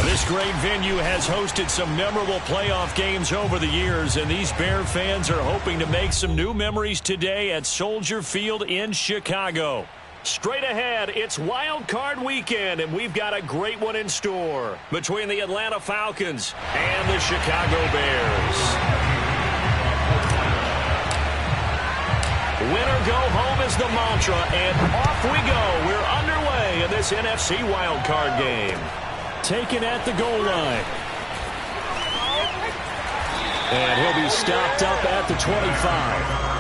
This great venue has hosted some memorable playoff games over the years, and these Bear fans are hoping to make some new memories today at Soldier Field in Chicago. Straight ahead, it's Wild Card Weekend, and we've got a great one in store between the Atlanta Falcons and the Chicago Bears. Win or go home is the mantra, and off we go. We're underway in this NFC Wild Card game. Taken at the goal line. And he'll be stopped up at the 25.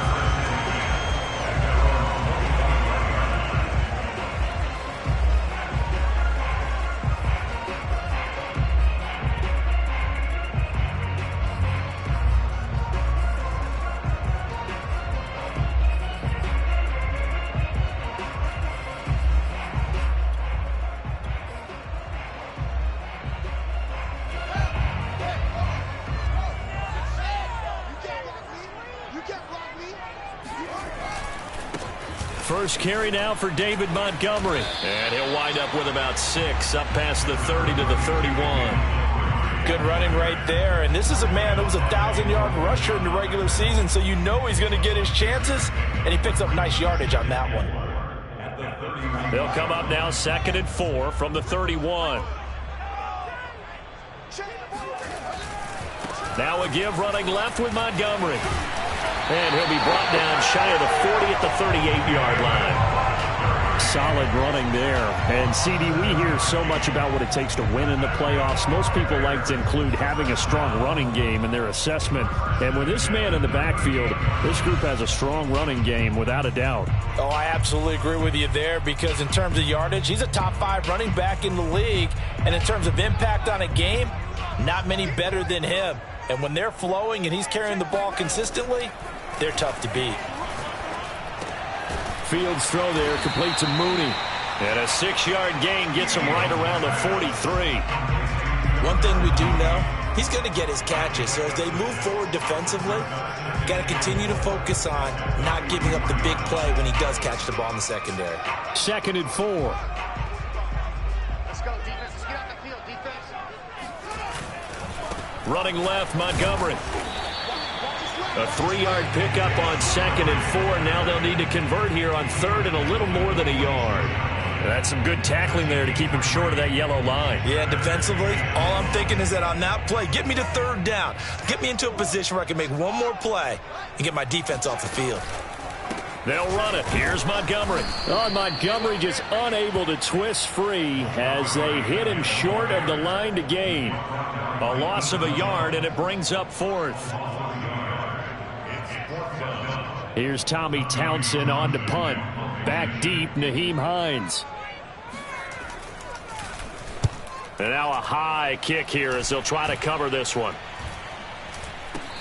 First carry now for David Montgomery. And he'll wind up with about 6, up past the 30 to the 31. Good running right there. And this is a man who was a 1,000-yard rusher in the regular season, so you know he's going to get his chances, and he picks up nice yardage on that one. They'll come up now 2nd and 4 from the 31. Now a give running left with Montgomery. And he'll be brought down shy of the 40 at the 38-yard line. Solid running there. And, CD, we hear so much about what it takes to win in the playoffs. Most people like to include having a strong running game in their assessment. And with this man in the backfield, this group has a strong running game without a doubt. Oh, I absolutely agree with you there, because in terms of yardage, he's a top 5 running back in the league. And in terms of impact on a game, not many better than him. And when they're flowing and he's carrying the ball consistently, they're tough to beat. Fields throw there, complete to Mooney. And a 6-yard gain gets him right around the 43. One thing we do know, he's going to get his catches. So as they move forward defensively, got to continue to focus on not giving up the big play when he does catch the ball in the secondary. 2nd and 4. Let's go, defense. Let's get out the field, defense. Running left, Montgomery. A 3-yard pickup on 2nd and 4. Now they'll need to convert here on 3rd and a little more than a yard. That's some good tackling there to keep him short of that yellow line. Yeah, defensively, all I'm thinking is that on that play, get me to 3rd down. Get me into a position where I can make one more play and get my defense off the field. They'll run it. Here's Montgomery. Oh, Montgomery just unable to twist free as they hit him short of the line to gain. A loss of a yard, and it brings up 4th. Here's Tommy Townsend on to punt. Back deep, Nyheim Hines. And now a high kick here as they'll try to cover this one.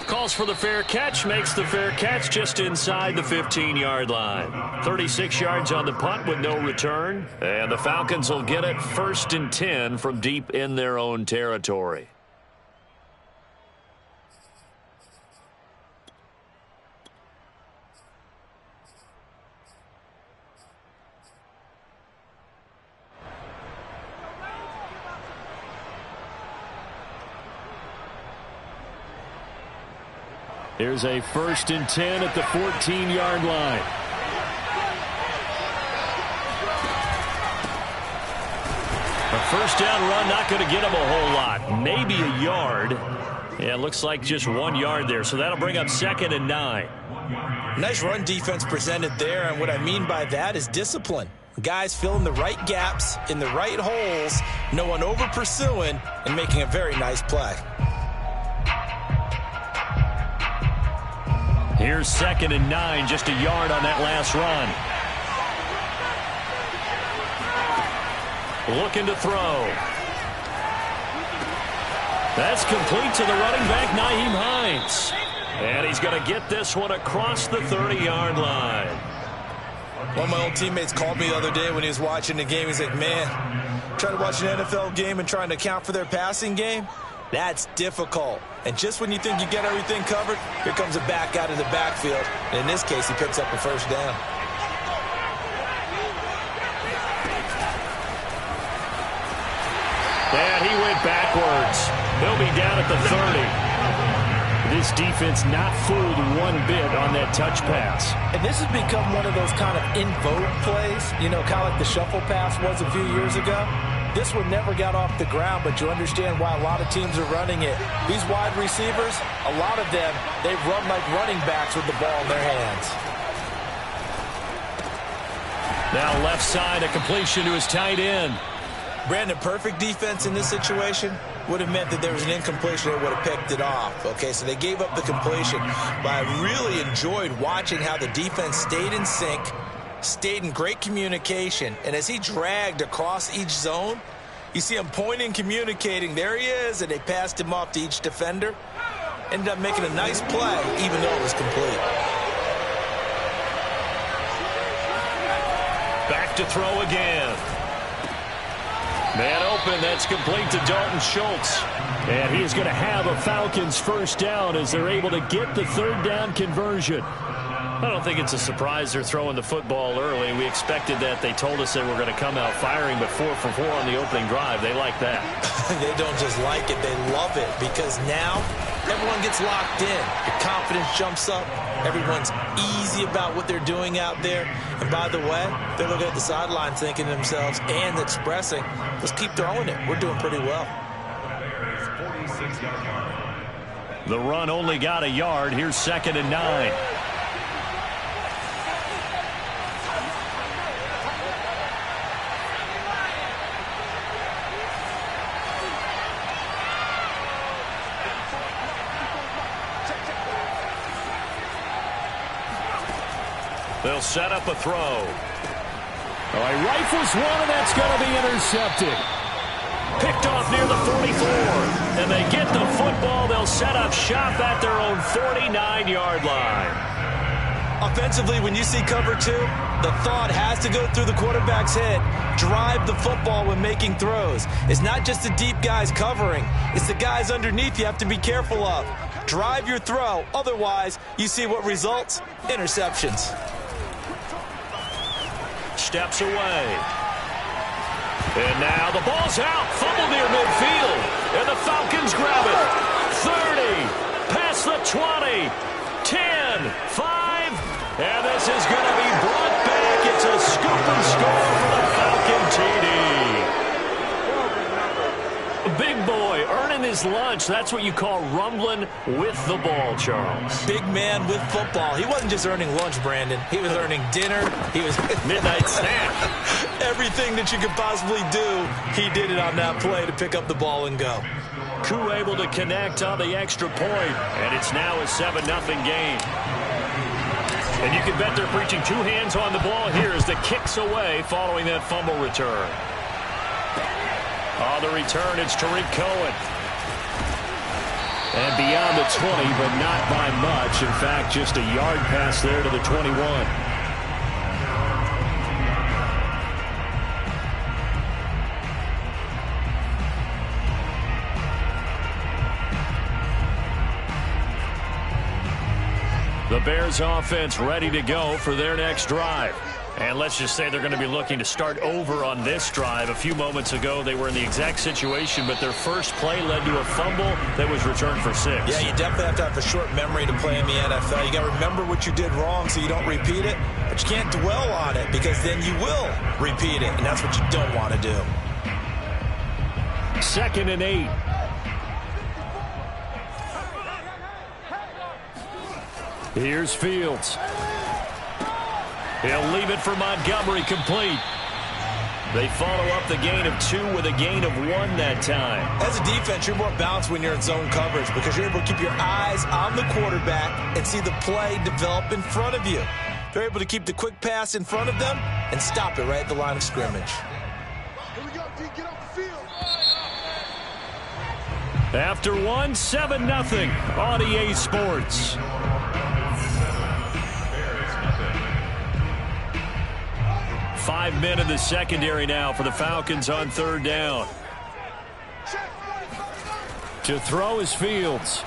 Calls for the fair catch, makes the fair catch just inside the 15-yard line. 36 yards on the punt with no return. And the Falcons will get it 1st and 10 from deep in their own territory. Here's a 1st and 10 at the 14-yard line. A first down run, not going to get him a whole lot. Maybe a yard. Yeah, it looks like just 1 yard there, so that'll bring up 2nd and 9. Nice run defense presented there, and what I mean by that is discipline. Guys filling the right gaps in the right holes, no one over pursuing, and making a very nice play. Here's 2nd and 9, just a yard on that last run. Looking to throw. That's complete to the running back, Nyheim Hines. And he's going to get this one across the 30-yard line. One of my old teammates called me the other day when he was watching the game. He's like, man, trying to watch an NFL game and trying to account for their passing game, that's difficult. And just when you think you get everything covered, here comes a back out of the backfield. And in this case, he picks up a first down. And he went backwards. He'll be down at the 30. This defense not fooled one bit on that touch pass. And this has become one of those kind of in vogue plays, you know, kind of like the shuffle pass was a few years ago. This one never got off the ground, but you understand why a lot of teams are running it. These wide receivers, a lot of them, they run like running backs with the ball in their hands. Now left side, a completion to his tight end. Brandon, perfect defense in this situation would have meant that there was an incompletion. They would have picked it off. Okay, so they gave up the completion. But I really enjoyed watching how the defense stayed in sync, stayed in great communication. And as he dragged across each zone, you see him pointing, communicating. There he is, and they passed him off to each defender. Ended up making a nice play, even though it was complete. Back to throw again. Man open, that's complete to Dalton Schultz. And he's going to have a Falcons first down as they're able to get the third down conversion. I don't think it's a surprise they're throwing the football early. We expected that. They told us they were going to come out firing, but 4 for 4 on the opening drive. They like that. They don't just like it, they love it, because now everyone gets locked in. Your confidence jumps up. Everyone's easy about what they're doing out there. And by the way, they're looking at the sideline thinking to themselves and expressing, let's keep throwing it. We're doing pretty well. The run only got a yard. Here's 2nd and 9. They'll set up a throw. Oh, he rifles one, and that's going to be intercepted. Picked off near the 44. And they get the football. They'll set up shop at their own 49-yard line. Offensively, when you see cover 2, the thought has to go through the quarterback's head. Drive the football when making throws. It's not just the deep guys covering. It's the guys underneath you have to be careful of. Drive your throw. Otherwise, you see what results? Interceptions. Steps away. And now the ball's out. Fumble near midfield. And the Falcons grab it. 30. Past the 20. 10. 5. And this is going to be brought back. It's a scoop and score for the Falcon TD. Big boy earning his lunch. That's what you call rumbling with the ball, Charles. Big man with football. He wasn't just earning lunch, Brandon. He was earning dinner. He was midnight snack. Everything that you could possibly do, he did it on that play to pick up the ball and go. Koo able to connect on the extra point, and it's now a 7-0 game. And you can bet they're preaching 2 hands on the ball here as the kick's away following that fumble return. On the return, it's Tariq Cohen. And beyond the 20, but not by much. In fact, just a yard pass there to the 21. The Bears offense ready to go for their next drive. And let's just say they're going to be looking to start over on this drive. A few moments ago, they were in the exact situation, but their first play led to a fumble that was returned for 6. Yeah, you definitely have to have a short memory to play in the NFL. You got to remember what you did wrong so you don't repeat it, but you can't dwell on it because then you will repeat it, and that's what you don't want to do. 2nd and 8. Here's Fields. He'll leave it for Montgomery, complete. They follow up the gain of 2 with a gain of 1 that time. As a defense, you're more balanced when you're in zone coverage because you're able to keep your eyes on the quarterback and see the play develop in front of you. They're able to keep the quick pass in front of them and stop it right at the line of scrimmage. Here we go, D. Get off the field. After 1, 7-0 on EA Sports. Five men in the secondary now for the Falcons on 3rd down. To throw is Fields.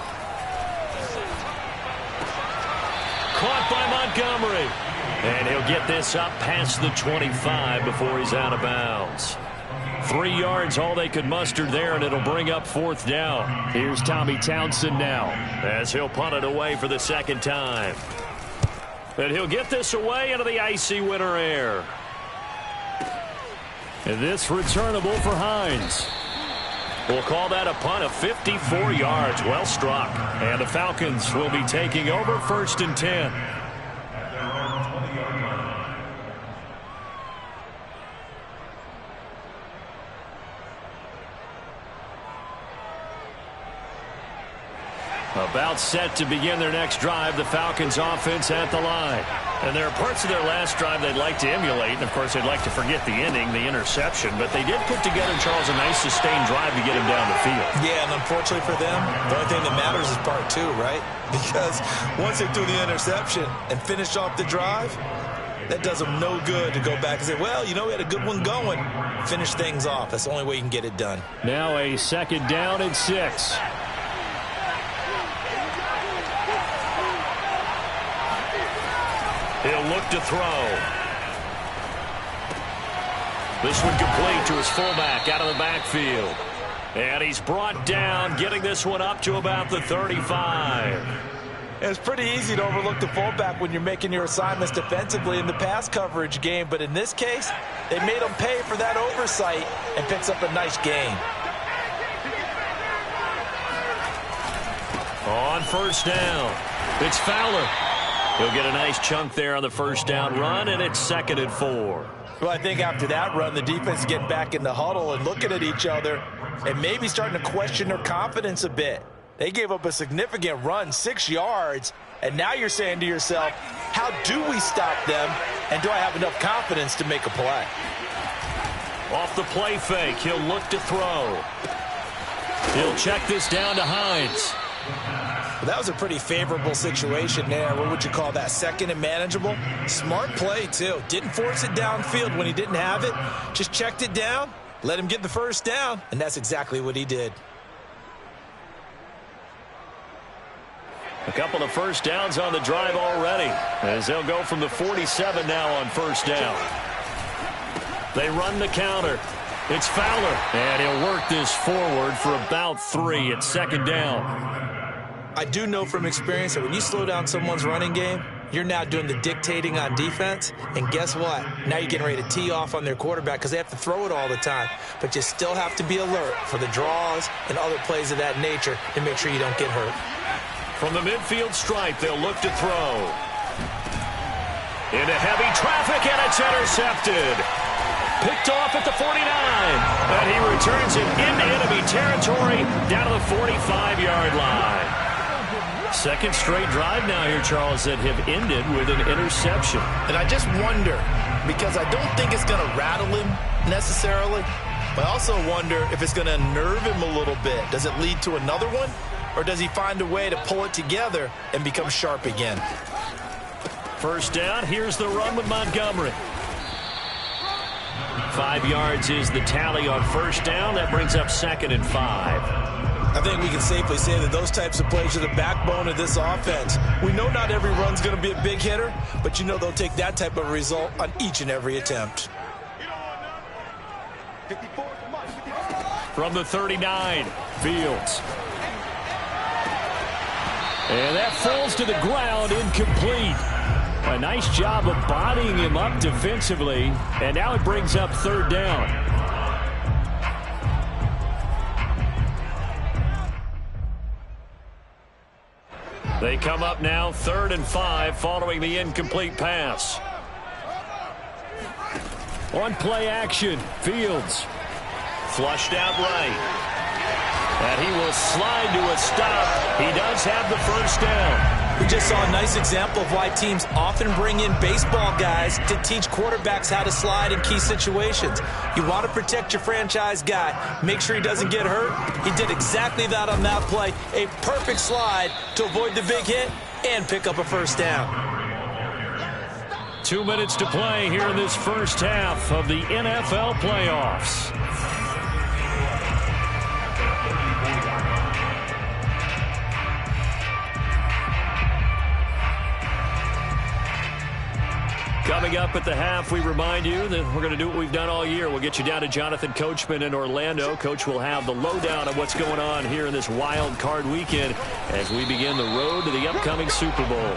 Caught by Montgomery. And he'll get this up past the 25 before he's out of bounds. 3 yards, all they could muster there, and it'll bring up 4th down. Here's Tommy Townsend now as he'll punt it away for the 2nd time. And he'll get this away into the icy winter air. And this returnable for Hines. We'll call that a punt of 54 yards. Well struck. And the Falcons will be taking over 1st and 10. About set to begin their next drive, the Falcons offense at the line. And there are parts of their last drive they'd like to emulate. And, of course, they'd like to forget the ending, the interception. But they did put together, Charles, a nice sustained drive to get him down the field. Yeah, and unfortunately for them, the only thing that matters is part 2, right? Because once they threw the interception and finished off the drive, that does them no good to go back and say, well, you know, we had a good one going. Finish things off. That's the only way you can get it done. Now a 2nd down and 6. He'll look to throw. This one complete to his fullback out of the backfield. And he's brought down, getting this one up to about the 35. It's pretty easy to overlook the fullback when you're making your assignments defensively in the pass coverage game. But in this case, they made him pay for that oversight and picks up a nice gain. On 1st down, it's Fowler. He'll get a nice chunk there on the 1st down run, and it's 2nd and 4. Well, I think after that run, the defense is getting back in the huddle and looking at each other and maybe starting to question their confidence a bit. They gave up a significant run, 6 yards, and now you're saying to yourself, how do we stop them, and do I have enough confidence to make a play? Off the play fake, he'll look to throw. He'll check this down to Hines. Well, that was a pretty favorable situation there. What would you call that? 2nd and manageable? Smart play, too. Didn't force it downfield when he didn't have it. Just checked it down, let him get the 1st down, and that's exactly what he did. A couple of 1st downs on the drive already, as they'll go from the 47 now on 1st down. They run the counter. It's Fowler, and he'll work this forward for about 3 at 2nd down. I do know from experience that when you slow down someone's running game, you're now doing the dictating on defense. And guess what? Now you're getting ready to tee off on their quarterback because they have to throw it all the time. But you still have to be alert for the draws and other plays of that nature to make sure you don't get hurt. From the midfield stripe, they'll look to throw. Into heavy traffic, and it's intercepted. Picked off at the 49. And he returns it into enemy territory down to the 45-yard line. 2nd straight drive now here, Charles, that have ended with an interception. And I just wonder, because I don't think it's going to rattle him necessarily, but I also wonder if it's going to unnerve him a little bit. Does it lead to another one? Or does he find a way to pull it together and become sharp again? 1st down, here's the run with Montgomery. 5 yards is the tally on 1st down. That brings up 2nd and 5. I think we can safely say that those types of plays are the backbone of this offense. We know not every run's going to be a big hitter, but you know they'll take that type of result on each and every attempt. From the 39, Fields. And that falls to the ground, incomplete. A nice job of bodying him up defensively, and now it brings up 3rd down. They come up now 3rd and 5 following the incomplete pass. On play action, Fields. Flushed out right. And he will slide to a stop. He does have the 1st down. We just saw a nice example of why teams often bring in baseball guys to teach quarterbacks how to slide in key situations. You want to protect your franchise guy. Make sure he doesn't get hurt. He did exactly that on that play. A perfect slide to avoid the big hit and pick up a 1st down. 2 minutes to play here in this 1st half of the NFL playoffs. Coming up up at the half, we remind you that we're going to do what we've done all year. We'll get you down to Jonathan Coachman in Orlando. Coach will have the lowdown of what's going on here in this wild card weekend as we begin the road to the upcoming Super Bowl.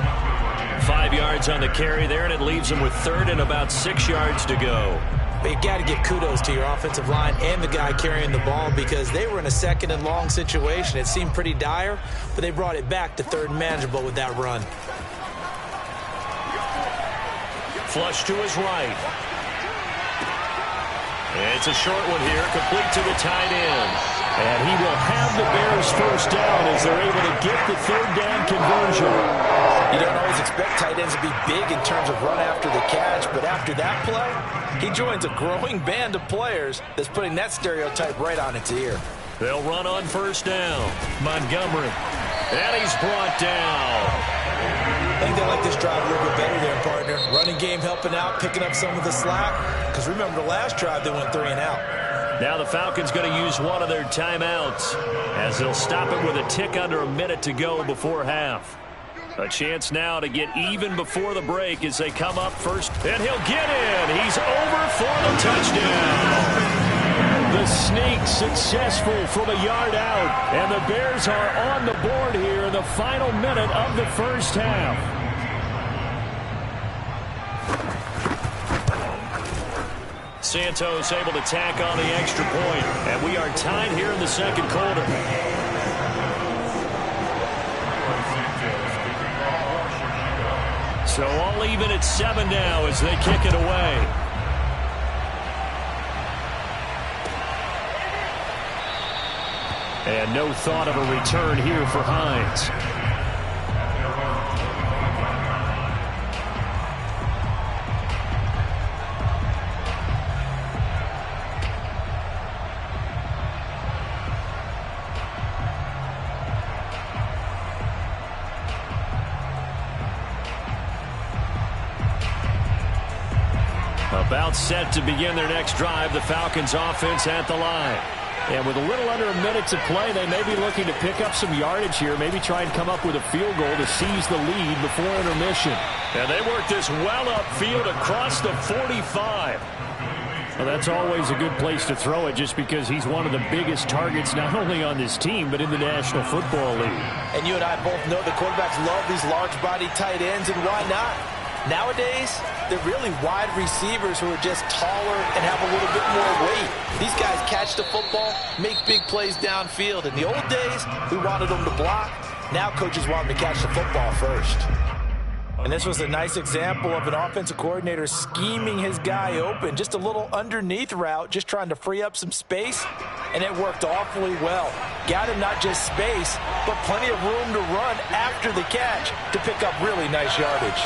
5 yards on the carry there, and it leaves them with third and about 6 yards to go. But you got to give kudos to your offensive line and the guy carrying the ball because they were in a second and long situation. It seemed pretty dire, but they brought it back to third and manageable with that run. Flush to his right. It's a short one here, complete to the tight end. And he will have the Bears first down as they're able to get the third down conversion. You don't always expect tight ends to be big in terms of run after the catch, but after that play, he joins a growing band of players that's putting that stereotype right on its ear. They'll run on first down. Montgomery. And he's brought down. I think they like this drive a little bit better there, partner. Running game helping out, picking up some of the slack. Because remember the last drive, they went 3 and out. Now the Falcons going to use one of their timeouts as they'll stop it with a tick under a minute to go before half. A chance now to get even before the break as they come up first. And he'll get in. He's over for the touchdown. The sneak successful from a yard out. And the Bears are on the board here in the final minute of the first half. Santos able to tack on the extra point. And we are tied here in the second quarter. So all even at 7 now as they kick it away. And no thought of a return here for Hines. About set to begin their next drive, the Falcons offense at the line. And with a little under a minute to play, they may be looking to pick up some yardage here, maybe try and come up with a field goal to seize the lead before intermission. And they work this well upfield across the 45. Well, that's always a good place to throw it just because he's one of the biggest targets not only on this team but in the National Football League. And you and I both know the quarterbacks love these large-body tight ends, and why not? Nowadays, they're really wide receivers who are just taller and have a little bit more weight. These guys catch the football, make big plays downfield. In the old days, we wanted them to block. Now coaches want them to catch the football first. And this was a nice example of an offensive coordinator scheming his guy open. Just a little underneath route, just trying to free up some space, and it worked awfully well. Got him not just space, but plenty of room to run after the catch to pick up really nice yardage.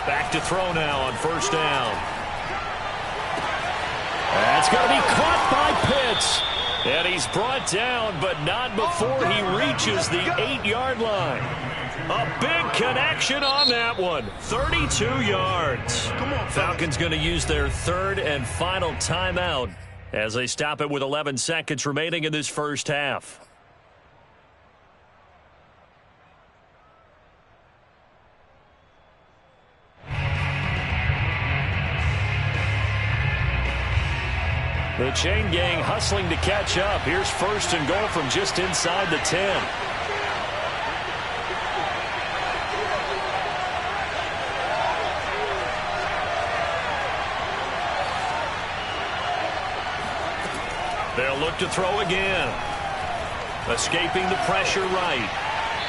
Back to throw now on first down. That's going to be caught by Pitts. And he's brought down, but not before he reaches the 8-yard line. A big connection on that one. 32 yards. Falcons going to use their third and final timeout as they stop it with 11 seconds remaining in this first half. The chain gang hustling to catch up. Here's first and goal from just inside the 10. They'll look to throw again. Escaping the pressure right.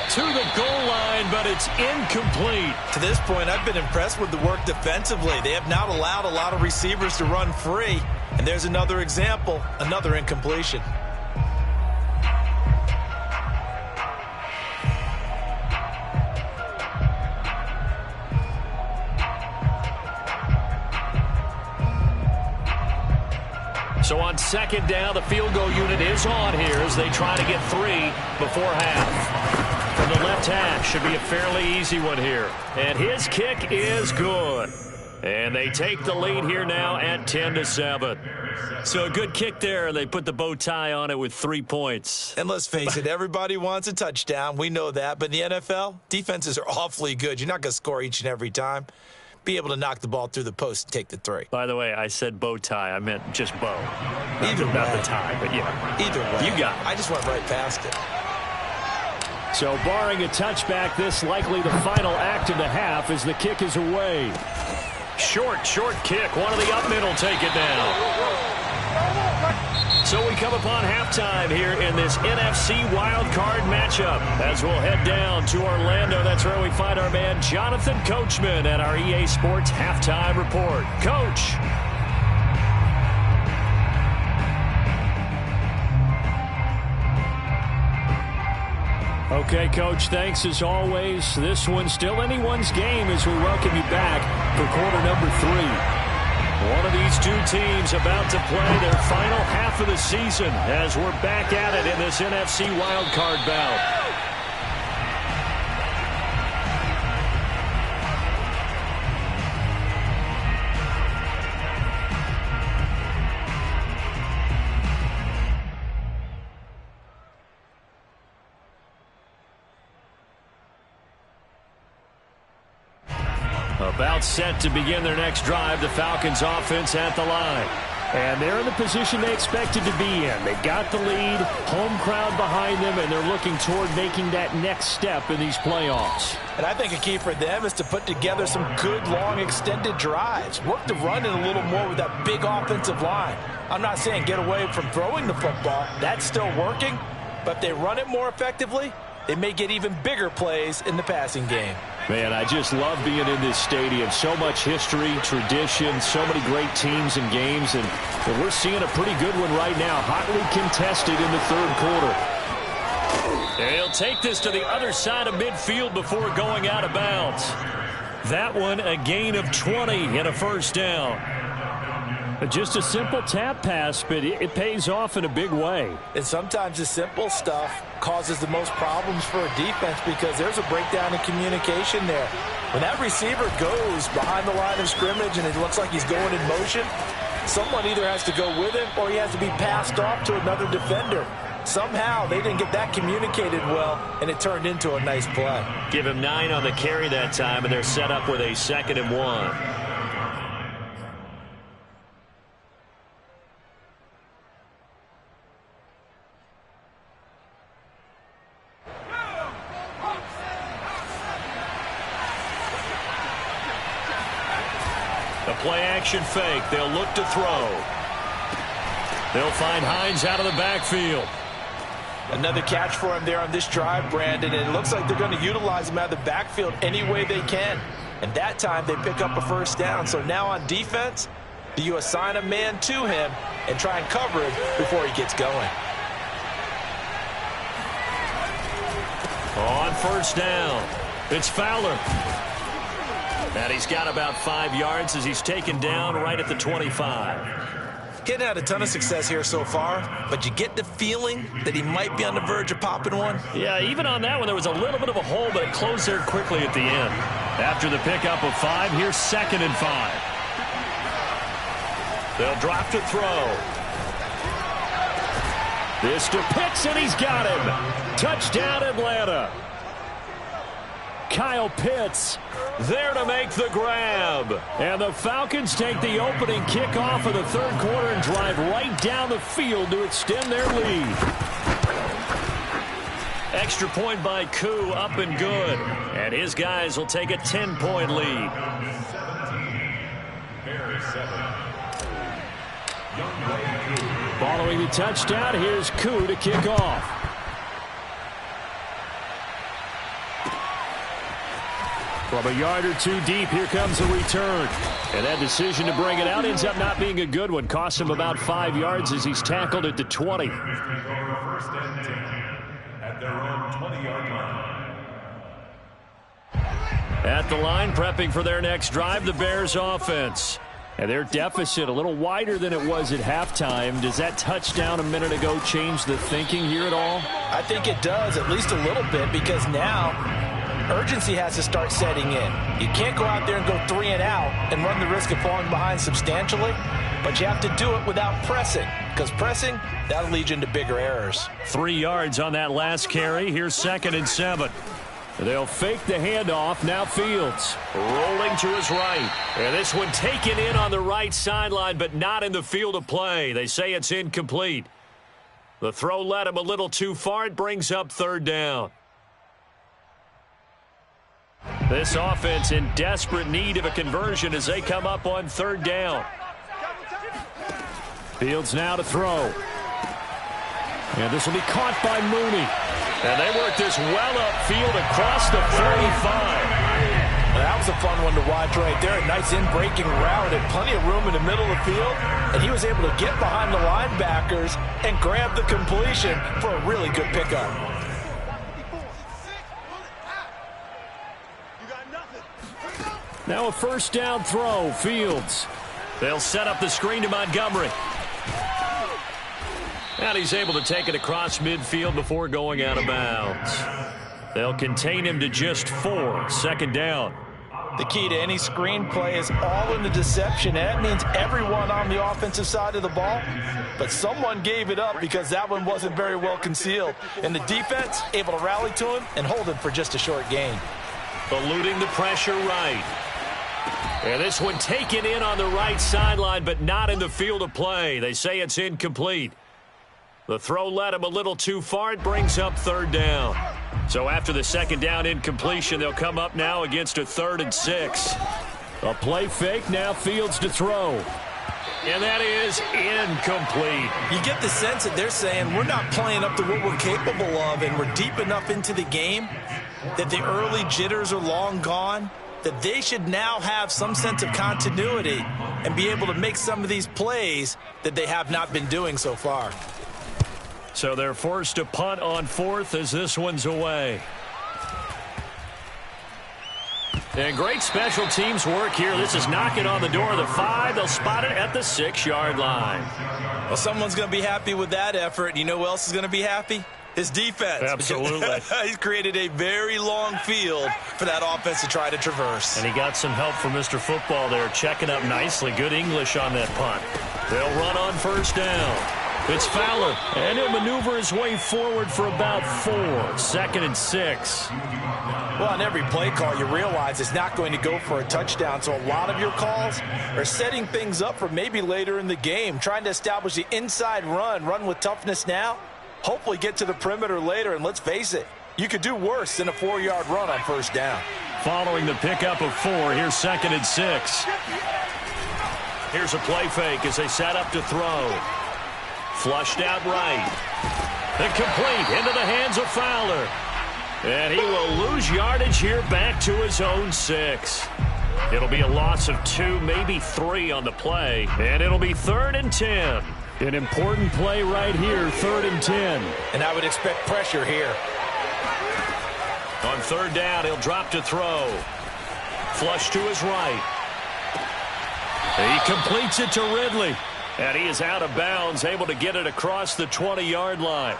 To the goal line, but it's incomplete. To this point, I've been impressed with the work defensively. They have not allowed a lot of receivers to run free. And there's another example, another incompletion. So on second down, the field goal unit is on here as they try to get 3 before half. From the left hash, should be a fairly easy one here. And his kick is good. And they take the lead here now at 10-7. So a good kick there. They put the bow tie on it with 3 points. And let's face it, everybody wants a touchdown. We know that. But in the NFL, defenses are awfully good. You're not going to score each and every time. Be able to knock the ball through the post and take the 3. By the way, I said bow tie. I meant just bow. Either way. Not the tie, but yeah. Either way. You got it. I just went right past it. So barring a touchback, this likely the final act of the half as the kick is away. Short kick. One of the up men will take it down. So we come upon halftime here in this NFC wildcard matchup as we'll head down to Orlando. That's where we find our man Jonathan Coachman at our EA Sports Halftime Report. Coach. Okay, Coach, thanks as always. This one's still anyone's game as we welcome you back for quarter number 3. One of these two teams about to play their final half of the season as we're back at it in this NFC wildcard bout. About set to begin their next drive, the Falcons offense at the line. And they're in the position they expected to be in. They've got the lead, home crowd behind them, and they're looking toward making that next step in these playoffs. And I think a key for them is to put together some good, long, extended drives. Work the run in a little more with that big offensive line. I'm not saying get away from throwing the football. That's still working. But if they run it more effectively, they may get even bigger plays in the passing game. Man, I just love being in this stadium. So much history, tradition, so many great teams and games. And we're seeing a pretty good one right now. Hotly contested in the third quarter. And he'll take this to the other side of midfield before going out of bounds. That one, a gain of 20 and a first down. Just a simple tap pass, but it pays off in a big way. And sometimes the simple stuff causes the most problems for a defense because there's a breakdown in communication there. When that receiver goes behind the line of scrimmage and it looks like he's going in motion, someone either has to go with him or he has to be passed off to another defender. Somehow they didn't get that communicated well, and it turned into a nice play. Give him 9 on the carry that time, and they're set up with a 2nd and 1. Play-action fake. They'll look to throw. They'll find Hines out of the backfield. Another catch for him there on this drive, Brandon, and it looks like they're going to utilize him out of the backfield any way they can. And that time they pick up a first down. So now on defense, do you assign a man to him and try and cover him before he gets going? On first down, it's Fowler. And he's got about 5 yards as he's taken down right at the 25. He hadn't had a ton of success here so far, but you get the feeling that he might be on the verge of popping one. Yeah, even on that one, there was a little bit of a hole, but it closed there quickly at the end. After the pickup of 5, here's 2nd and 5. They'll drop to throw. This to Pitts, and he's got him. Touchdown, Atlanta. Kyle Pitts there to make the grab. And the Falcons take the opening kickoff of the third quarter and drive right down the field to extend their lead. Extra point by Koo, up and good. And his guys will take a 10-point lead. Following the touchdown, here's Koo to kick off. From a yard or two deep, here comes the return. And that decision to bring it out ends up not being a good one. Costs him about 5 yards as he's tackled at the 20. At the line, prepping for their next drive, the Bears offense. And their deficit a little wider than it was at halftime. Does that touchdown a minute ago change the thinking here at all? I think it does, at least a little bit, because now urgency has to start setting in. You can't go out there and go 3 and out and run the risk of falling behind substantially, but you have to do it without pressing, because pressing, that'll lead you into bigger errors. 3 yards on that last carry. Here's 2nd and 7. They'll fake the handoff. Now Fields rolling to his right. And this one taken in on the right sideline, but not in the field of play. They say it's incomplete. The throw led him a little too far. It brings up 3rd down. This offense in desperate need of a conversion as they come up on 3rd down. Fields now to throw. And this will be caught by Mooney. And they work this well upfield across the 45. That was a fun one to watch right there. A nice in-breaking route and plenty of room in the middle of the field. And he was able to get behind the linebackers and grab the completion for a really good pickup. Now a 1st down throw. Fields. They'll set up the screen to Montgomery. And he's able to take it across midfield before going out of bounds. They'll contain him to just 4. 2nd down. The key to any screen play is all in the deception. And that means everyone on the offensive side of the ball. But someone gave it up because that one wasn't very well concealed. And the defense able to rally to him and hold him for just a short gain. Eluding the pressure right. And this one taken in on the right sideline, but not in the field of play. They say it's incomplete. The throw led him a little too far. It brings up 3rd down. So after the 2nd down incompletion, they'll come up now against a 3rd and 6. A play fake, now Fields to throw. And that is incomplete. You get the sense that they're saying we're not playing up to what we're capable of, and we're deep enough into the game that the early jitters are long gone, that they should now have some sense of continuity and be able to make some of these plays that they have not been doing so far. So they're forced to punt on 4th as this one's away. And great special teams work here. This is knocking on the door of the 5. They'll spot it at the 6-yard line. Well, someone's going to be happy with that effort. You know who else is going to be happy? His defense. Absolutely. He's created a very long field for that offense to try to traverse. And he got some help from Mr. Football there, checking up nicely. Good English on that punt. They'll run on 1st down. It's Fowler, and he'll maneuver his way forward for about 4. 2nd and 6. Well, on every play call, you realize it's not going to go for a touchdown, so a lot of your calls are setting things up for maybe later in the game, trying to establish the inside run with toughness now, hopefully get to the perimeter later, and let's face it, you could do worse than a 4-yard run on 1st down. Following the pickup of 4, here's 2nd and 6. Here's a play fake as they set up to throw. Flushed out right. Incomplete into the hands of Fowler. And he will lose yardage here back to his own 6. It'll be a loss of 2, maybe 3 on the play. And it'll be 3rd and 10. An important play right here, 3rd and 10. And I would expect pressure here. On 3rd down, he'll drop to throw. Flush to his right. He completes it to Ridley. And he is out of bounds, able to get it across the 20-yard line.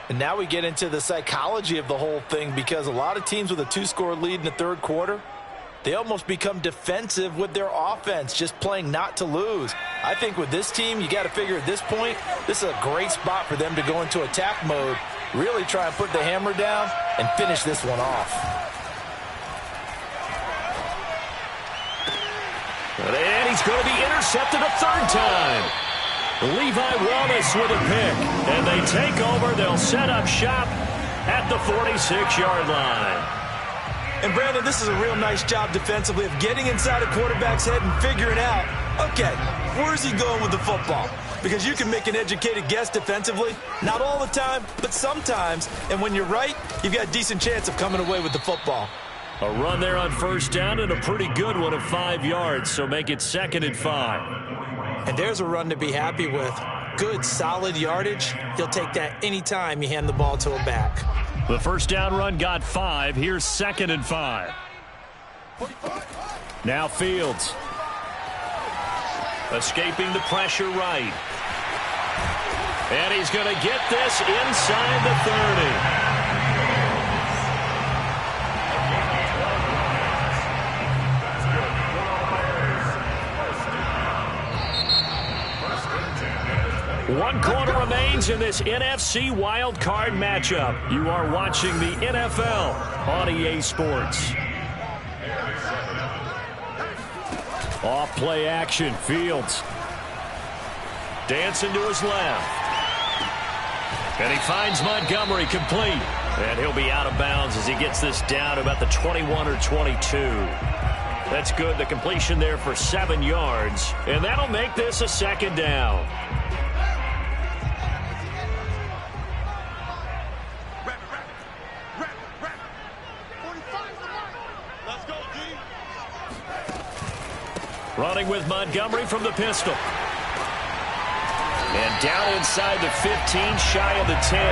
And now we get into the psychology of the whole thing, because a lot of teams with a 2-score lead in the 3rd quarter, they almost become defensive with their offense, just playing not to lose. I think with this team, you got to figure at this point, this is a great spot for them to go into attack mode, really try and put the hammer down and finish this one off. And he's going to be intercepted a 3rd time. Levi Wallace with a pick. And they take over. They'll set up shop at the 46-yard line. And, Brandon, this is a real nice job defensively of getting inside a quarterback's head and figuring out, okay, where's he going with the football? Because you can make an educated guess defensively. Not all the time, but sometimes. And when you're right, you've got a decent chance of coming away with the football. A run there on 1st down and a pretty good one of 5 yards, so make it 2nd and 5. And there's a run to be happy with. Good, solid yardage. He'll take that anytime you hand the ball to a back. The 1st down run got 5. Here's 2nd and 5. Now Fields. Escaping the pressure right. And he's going to get this inside the 30. One quarter remains in this NFC Wild Card matchup. You are watching the NFL on EA Sports. Off play action, Fields. Dancing to his left. And he finds Montgomery complete. And he'll be out of bounds as he gets this down to about the 21 or 22. That's good. The completion there for 7 yards. And that'll make this a second down. Running with Montgomery from the pistol. And down inside the 15, shy of the 10.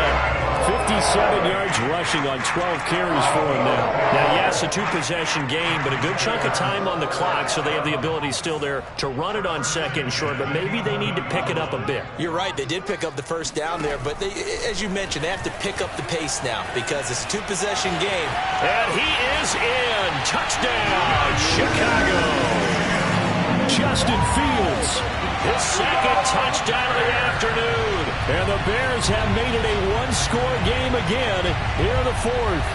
57 yards rushing on 12 carries for him now. Now, yes, a two-possession game, but a good chunk of time on the clock, so they have the ability still there to run it on second and short, but maybe they need to pick it up a bit. You're right. They did pick up the first down there, but they, as you mentioned, they have to pick up the pace now because it's a two-possession game. And he is in. Touchdown, Chicago. Justin Fields, his second touchdown of the afternoon. And the Bears have made it a one-score game again here in the fourth.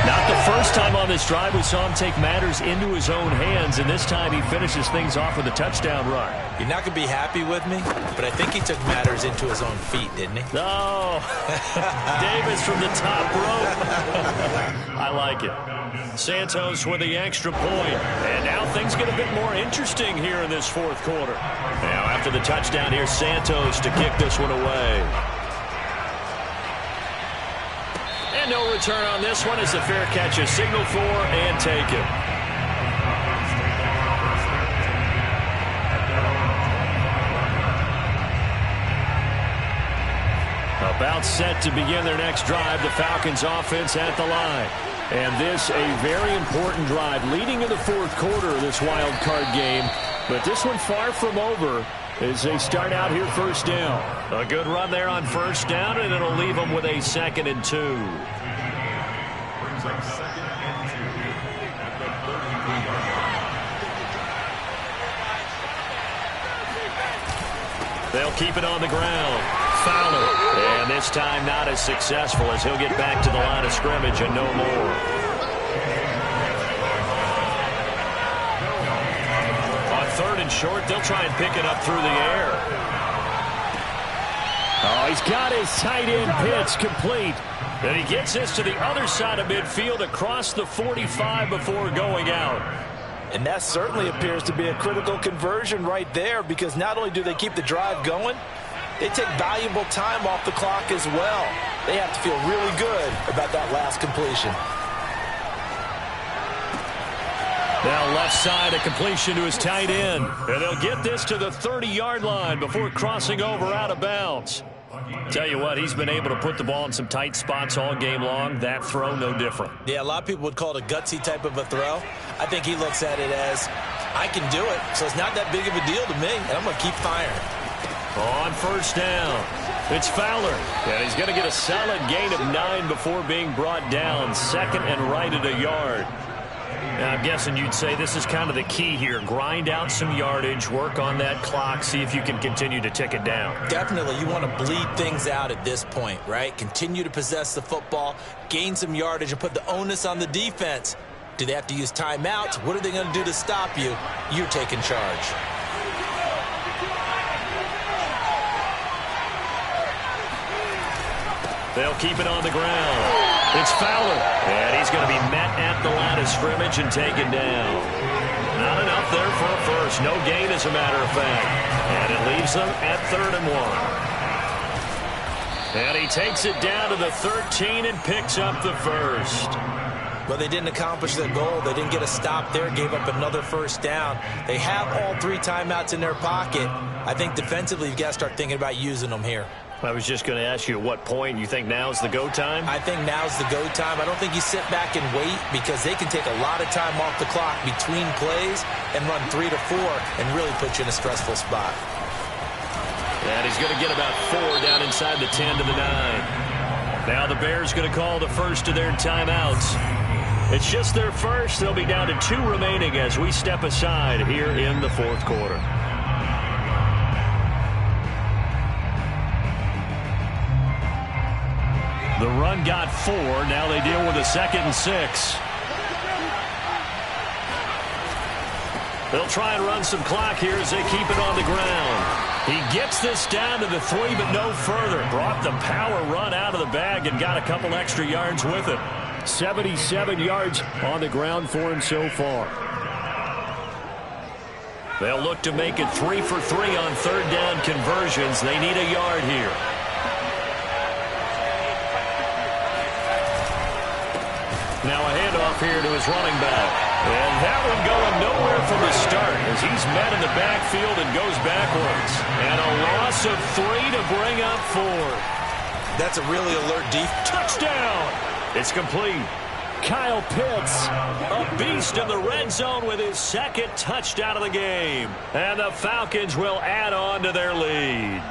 Not the first time on this drive we saw him take matters into his own hands, and this time he finishes things off with a touchdown run. You're not going to be happy with me, but I think he took matters into his own feet, didn't he? Oh, Davis from the top rope. I like it. Santos with the extra point. And now things get a bit more interesting here in this fourth quarter. Now after the touchdown, here's Santos to kick this one away. And no return on this one as the fair catch is signaled for and taken. About set to begin their next drive, the Falcons offense at the line. And this a very important drive leading in the fourth quarter of this wild card game. But this one far from over as they start out here first down. A good run there on first down, and it'll leave them with a 2nd and 2. They'll keep it on the ground. Fowler. And this time not as successful as he'll get back to the line of scrimmage and no more. On 3rd and short, they'll try and pick it up through the air. Oh, he's got his tight end pitch complete. And he gets this to the other side of midfield across the 45 before going out. And that certainly appears to be a critical conversion right there because not only do they keep the drive going, they take valuable time off the clock as well. They have to feel really good about that last completion. Now left side, a completion to his tight end. And they'll get this to the 30-yard line before crossing over out of bounds. Tell you what, he's been able to put the ball in some tight spots all game long. That throw, no different. Yeah, a lot of people would call it a gutsy type of a throw. I think he looks at it as, I can do it, so it's not that big of a deal to me, and I'm going to keep firing. On first down, it's Fowler. And he's going to get a solid gain of 9 before being brought down. 2nd and right at a yard. Now, I'm guessing you'd say this is kind of the key here. Grind out some yardage, work on that clock, see if you can continue to tick it down. Definitely. You want to bleed things out at this point, right? Continue to possess the football, gain some yardage, and put the onus on the defense. Do they have to use timeouts? What are they going to do to stop you? You're taking charge. They'll keep it on the ground. It's Fowler. And he's going to be met at the line of scrimmage and taken down. Not enough there for a first. No gain, as a matter of fact. And it leaves them at 3rd and 1. And he takes it down to the 13 and picks up the first. Well, they didn't accomplish their goal. They didn't get a stop there, gave up another first down. They have all 3 timeouts in their pocket. I think defensively you've got to start thinking about using them here. I was just going to ask you at what point you think now's the go time? I think now's the go time. I don't think you sit back and wait because they can take a lot of time off the clock between plays and run 3 to 4 and really put you in a stressful spot. And he's going to get about 4 down inside the 10 to the 9. Now the Bears going to call the first of their timeouts. It's just their first. They'll be down to 2 remaining as we step aside here in the fourth quarter. The run got 4. Now they deal with a 2nd and 6. They'll try and run some clock here as they keep it on the ground. He gets this down to the 3, but no further. Brought the power run out of the bag and got a couple extra yards with it. 77 yards on the ground for him so far. They'll look to make it 3 for 3 on 3rd down conversions. They need a yard here. Now a handoff here to his running back. And that one going nowhere from the start as he's met in the backfield and goes backwards. And a loss of 3 to bring up 4. That's a really alert deep. Touchdown! It's complete. Kyle Pitts, a beast in the red zone with his 2nd touchdown of the game. And the Falcons will add on to their lead.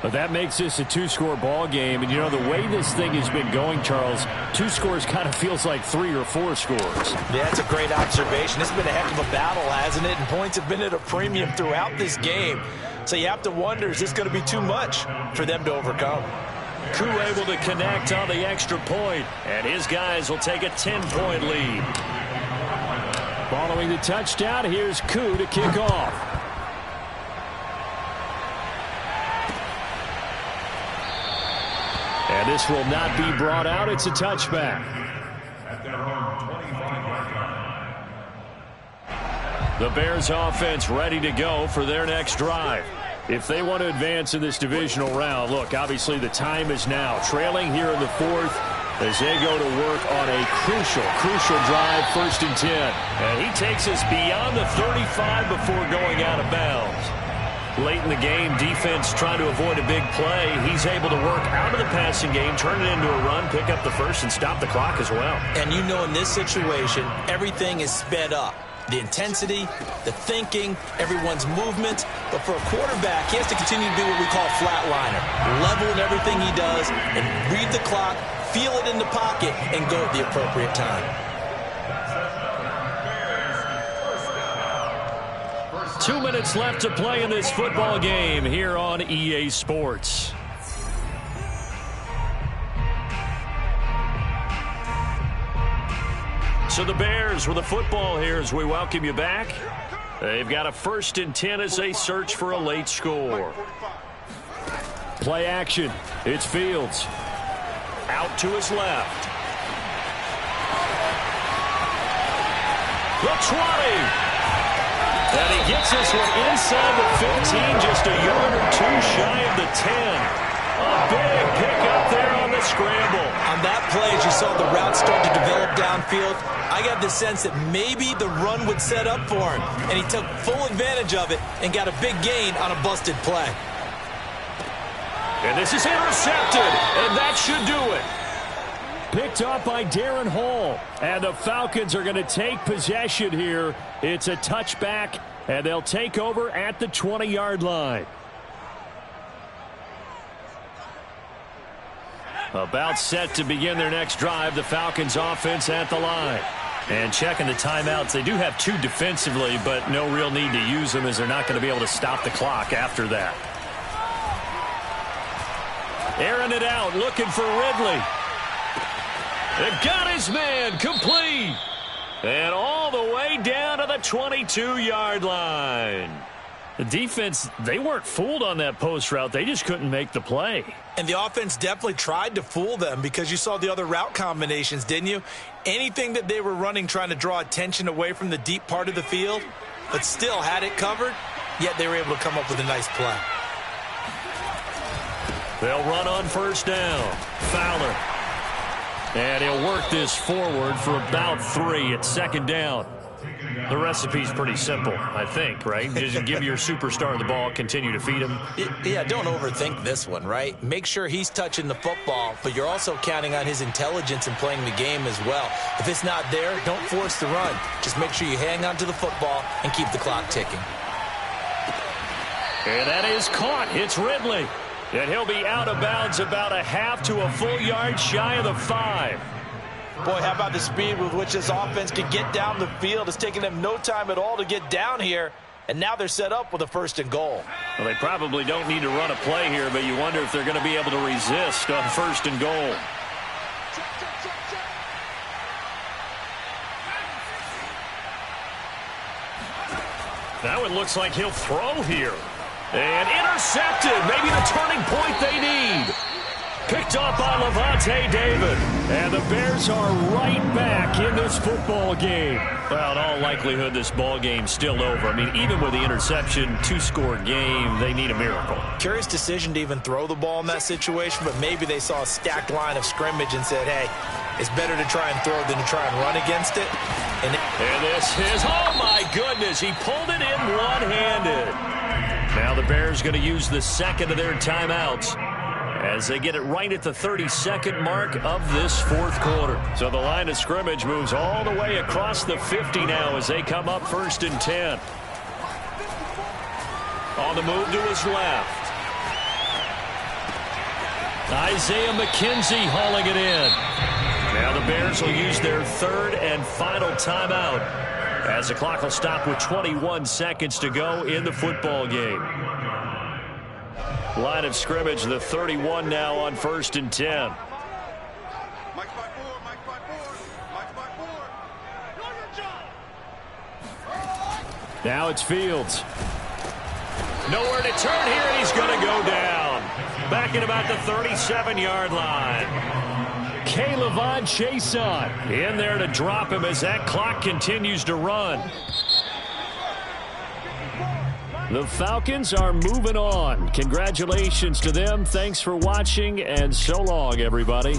But that makes this a 2-score ball game. And, you know, the way this thing has been going, Charles, 2 scores kind of feels like 3 or 4 scores. Yeah, that's a great observation. It's been a heck of a battle, hasn't it? And points have been at a premium throughout this game. So you have to wonder, is this going to be too much for them to overcome? Koo able to connect on the extra point, and his guys will take a 10-point lead. Following the touchdown, here's Koo to kick off. And this will not be brought out. It's a touchback. The Bears offense ready to go for their next drive. If they want to advance in this divisional round, look, obviously the time is now. Trailing here in the 4th as they go to work on a crucial drive, 1st and 10. And he takes us beyond the 35 before going out of bounds. Late in the game, defense trying to avoid a big play. He's able to work out of the passing game, turn it into a run, pick up the 1st, and stop the clock as well. And you know in this situation, everything is sped up. The intensity, the thinking, everyone's movement. But for a quarterback, he has to continue to do what we call flatliner. Level in everything he does and read the clock, feel it in the pocket, and go at the appropriate time. 2 minutes left to play in this football game here on EA Sports. So the Bears with the football here as we welcome you back. They've got a 1st and 10 as they search for a late score. Play action. It's Fields. Out to his left. The 20. And he gets this one inside the 15, just a yard or 2 shy of the 10. A big pickup there on the scramble. On that play, as you saw the route start to develop downfield, I got the sense that maybe the run would set up for him. And he took full advantage of it and got a big gain on a busted play. And this is intercepted, and that should do it. Picked up by Darren Hall. And the Falcons are going to take possession here. It's a touchback, and they'll take over at the 20-yard line. About set to begin their next drive, the Falcons offense at the line. And checking the timeouts, they do have 2 defensively, but no real need to use them as they're not going to be able to stop the clock after that. Airing it out, looking for Ridley. And got his man, complete. And all the way down to the 22-yard line. The defense, they weren't fooled on that post route. They just couldn't make the play. And the offense definitely tried to fool them because you saw the other route combinations, didn't you? Anything that they were running trying to draw attention away from the deep part of the field, but still had it covered, yet they were able to come up with a nice play. They'll run on 1st down. Fowler. And he'll work this forward for about 3 at 2nd down. The recipe's pretty simple, I think, right? Just give your superstar the ball, continue to feed him. Yeah, don't overthink this one, right? Make sure he's touching the football, but you're also counting on his intelligence in playing the game as well. If it's not there, don't force the run. Just make sure you hang on to the football and keep the clock ticking. And that is caught. It's Ridley. And he'll be out of bounds about a half to a full yard shy of the 5. Boy, how about the speed with which this offense can get down the field? It's taken them no time at all to get down here, and now they're set up with a 1st and goal. Well, they probably don't need to run a play here, but you wonder if they're going to be able to resist on 1st and goal. Now it looks like he'll throw here. And intercepted. Maybe the turning point they need. Picked off by Levante David. And the Bears are right back in this football game. Well, in all likelihood, this ball game's still over. I mean, even with the interception, two-score game, they need a miracle. Curious decision to even throw the ball in that situation, but maybe they saw a stacked line of scrimmage and said, hey, it's better to try and throw than to try and run against it. And this is, oh my goodness, he pulled it in one-handed. Now the Bears going to use the second of their timeouts as they get it right at the 32nd mark of this fourth quarter. So the line of scrimmage moves all the way across the 50 now as they come up 1st and 10. On the move to his left. Isaiah McKenzie hauling it in. Now the Bears will use their third and final timeout as the clock will stop with 21 seconds to go in the football game. Line of scrimmage, the 31 now on 1st and 10. Now it's Fields. Nowhere to turn here, and he's going to go down. Back at about the 37-yard line. K'Lavon Chaisson in there to drop him as that clock continues to run. The Falcons are moving on. Congratulations to them. Thanks for watching, and so long, everybody.